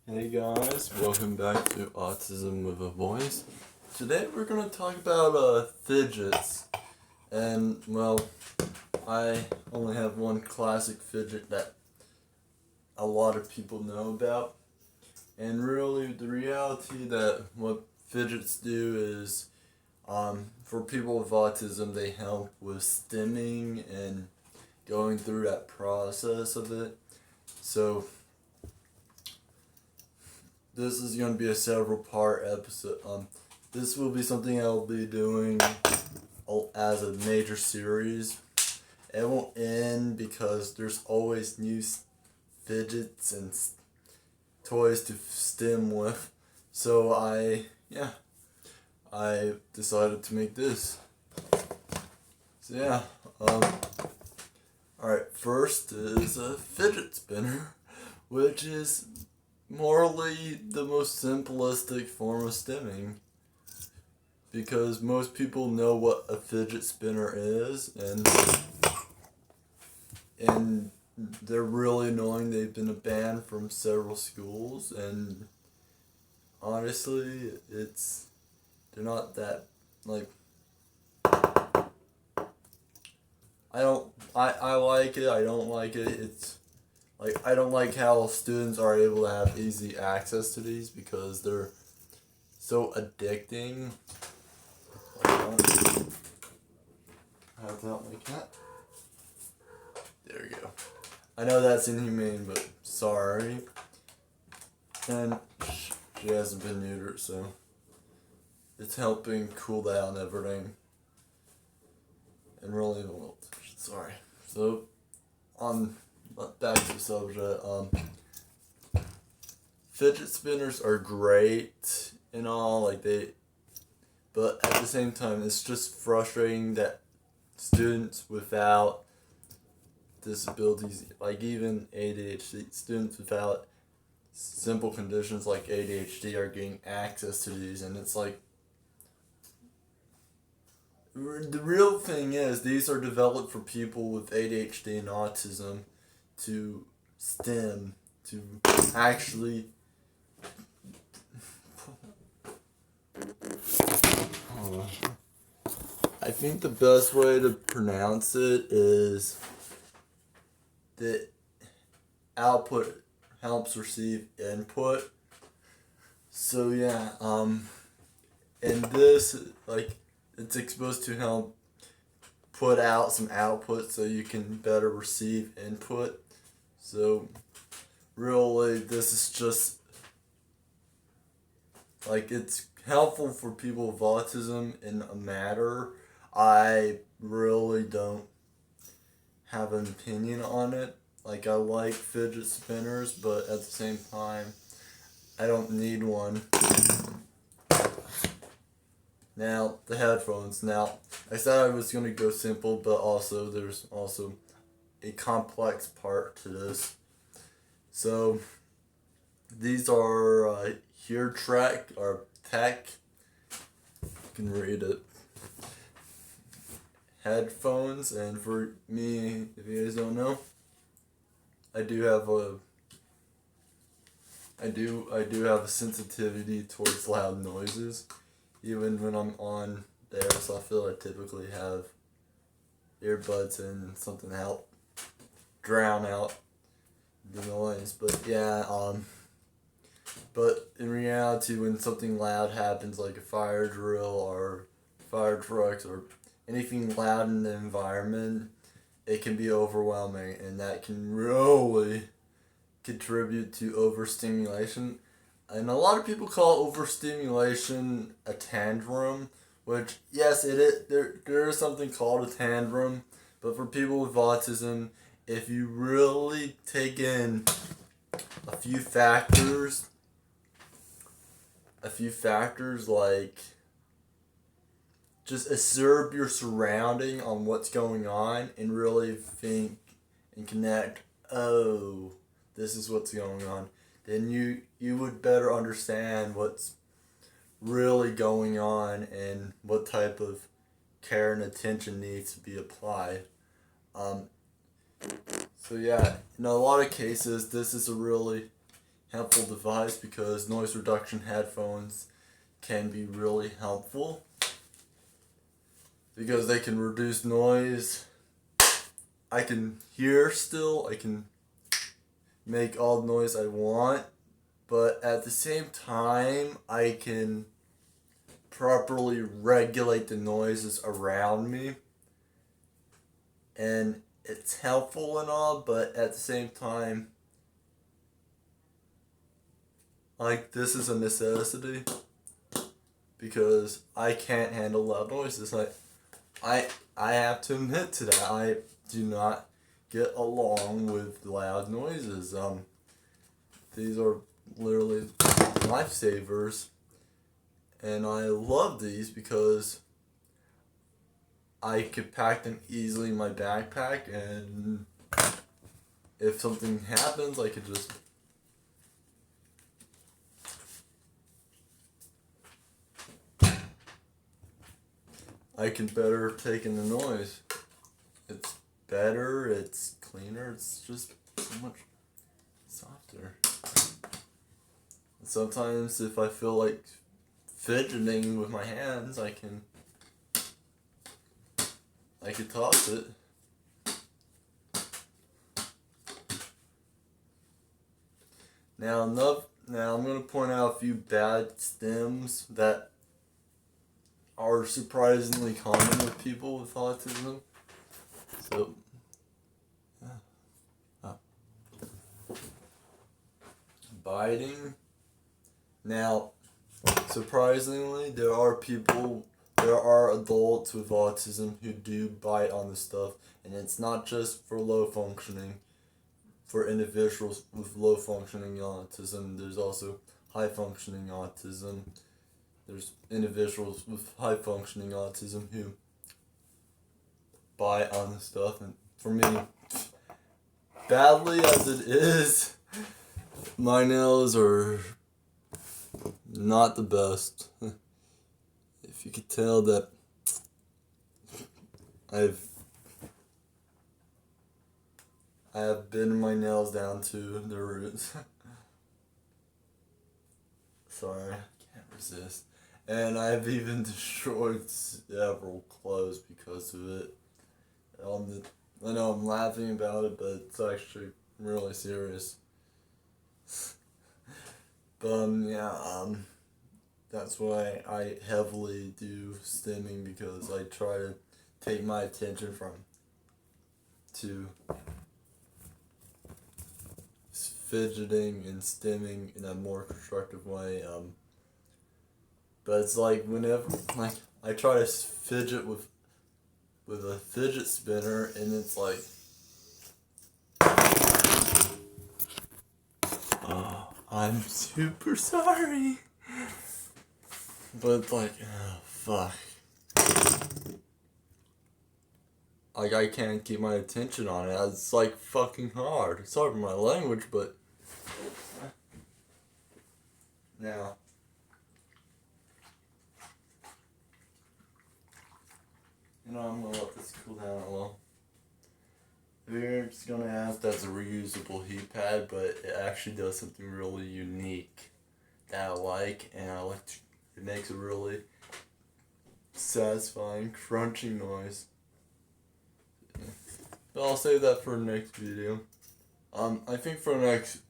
Hey guys, welcome back to Autism with a Voice. Today we're going to talk about fidgets. And, well, I only have one classic fidget that a lot of people know about. And really, the reality that what fidgets do is, for people with autism, they help with stimming and going through that process of it. So, this is going to be a several part episode. This will be something I'll be doing as a major series. It won't end because there's always new fidgets and toys to stim with. So I decided to make this. So yeah, alright, first is a fidget spinner, which is morally the most simplistic form of stimming, because most people know what a fidget spinner is, and they're really annoying. They've been banned from several schools, and honestly, they're not that, like, I like it, I don't like it. It's like, I don't like how students are able to have easy access to these because they're so addicting. Have that like that. There we go. I know that's inhumane, but sorry. And she hasn't been neutered, so it's helping cool down everything. And really, well, sorry. So, back to the subject. Fidget spinners are great and all, but at the same time, it's just frustrating that students without disabilities, like even ADHD, students without simple conditions like ADHD are getting access to these, and it's like, the real thing is, these are developed for people with ADHD and autism to STEM, to actually. I think the best way to pronounce it is that output helps receive input. So yeah, and this, like, it's supposed to help put out some output so you can better receive input. So really, this is just, like, it's helpful for people with autism in a matter. I really don't have an opinion on it. Like, I like fidget spinners, but at the same time, I don't need one. Now, the headphones. Now, I said I was going to go simple, but also there's also a complex part to this. So, these are Hear Track, or Tech. You can read it. Headphones, and for me, if you guys don't know, I do have a sensitivity towards loud noises, even when I'm on there. So I feel I typically have earbuds in and something to help drown out the noise. But yeah, but in reality, when something loud happens, like a fire drill or fire trucks or anything loud in the environment, it can be overwhelming, and that can really contribute to overstimulation. And a lot of people call overstimulation a tantrum, which, yes, it is. There is something called a tantrum, but for people with autism, if you really take in a few factors like, just observe your surrounding on what's going on and really think and connect, oh, this is what's going on, then you would better understand what's really going on and what type of care and attention needs to be applied. So yeah, in a lot of cases, this is a really helpful device because noise reduction headphones can be really helpful because they can reduce noise. I can hear still, I can make all the noise I want, but at the same time I can properly regulate the noises around me, and it's helpful and all, but at the same time, like, this is a necessity because I can't handle loud noises. I have to admit to that. I do not get along with loud noises. These are literally lifesavers, and I love these because I could pack them easily in my backpack, and if something happens, I could just I can better take in the noise. It's better, it's cleaner, it's just so much softer. And sometimes if I feel like fidgeting with my hands, I can toss it. Now I'm going to point out a few bad stems that are surprisingly common with people with autism. So, biting. Now, surprisingly, there are adults with autism who do bite on this stuff, and it's not just for low functioning. For individuals with low functioning autism, there's also high functioning autism. There's individuals with high functioning autism who bite on this stuff, and for me, badly as it is, my nails are not the best. If you could tell that I have bitten my nails down to the roots. Sorry, I can't resist. And I've even destroyed several clothes because of it. I know I'm laughing about it, but it's actually really serious. But that's why I heavily do stimming, because I try to take my attention to fidgeting and stimming in a more constructive way. But it's like whenever I try to fidget with a fidget spinner, and it's like, oh, I'm super sorry. But it's like, oh, fuck. Like, I can't keep my attention on it. It's like fucking hard. It's hard for my language, but now. I'm gonna let this cool down a little. We're just gonna ask that's a reusable heat pad, but it actually does something really unique that I like, and it makes a really satisfying crunching noise. But I'll save that for the next video. I think for the next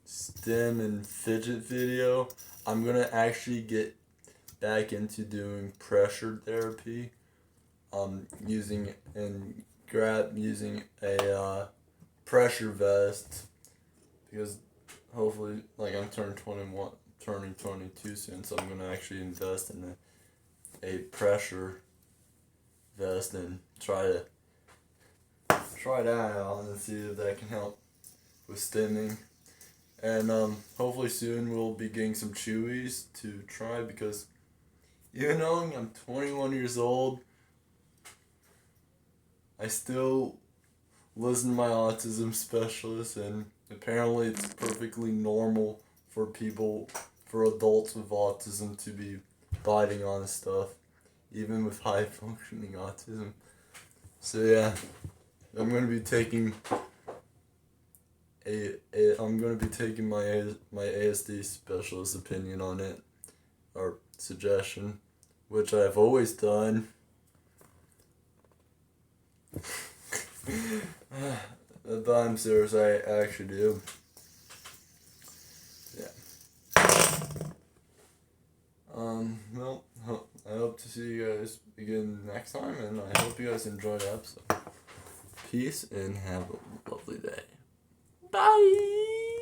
stem and fidget video, I'm gonna actually get back into doing pressure therapy. Using a pressure vest, because hopefully, I'm turning 22 soon, so I'm gonna actually invest in a pressure vest and try that out and see if that can help with stimming. And hopefully soon we'll be getting some chewies to try, because even though I'm 21 years old, I still listen to my autism specialist, and apparently it's perfectly normal for adults with autism to be biting on stuff, even with high functioning autism. So yeah, I'm going to be taking I'm gonna be taking my ASD specialist opinion on it, or suggestion, which I've always done. But I'm serious, I actually do. Yeah. Well, I hope to see you guys again next time, and I hope you guys enjoyed the episode. Peace, and have a lovely day. Bye!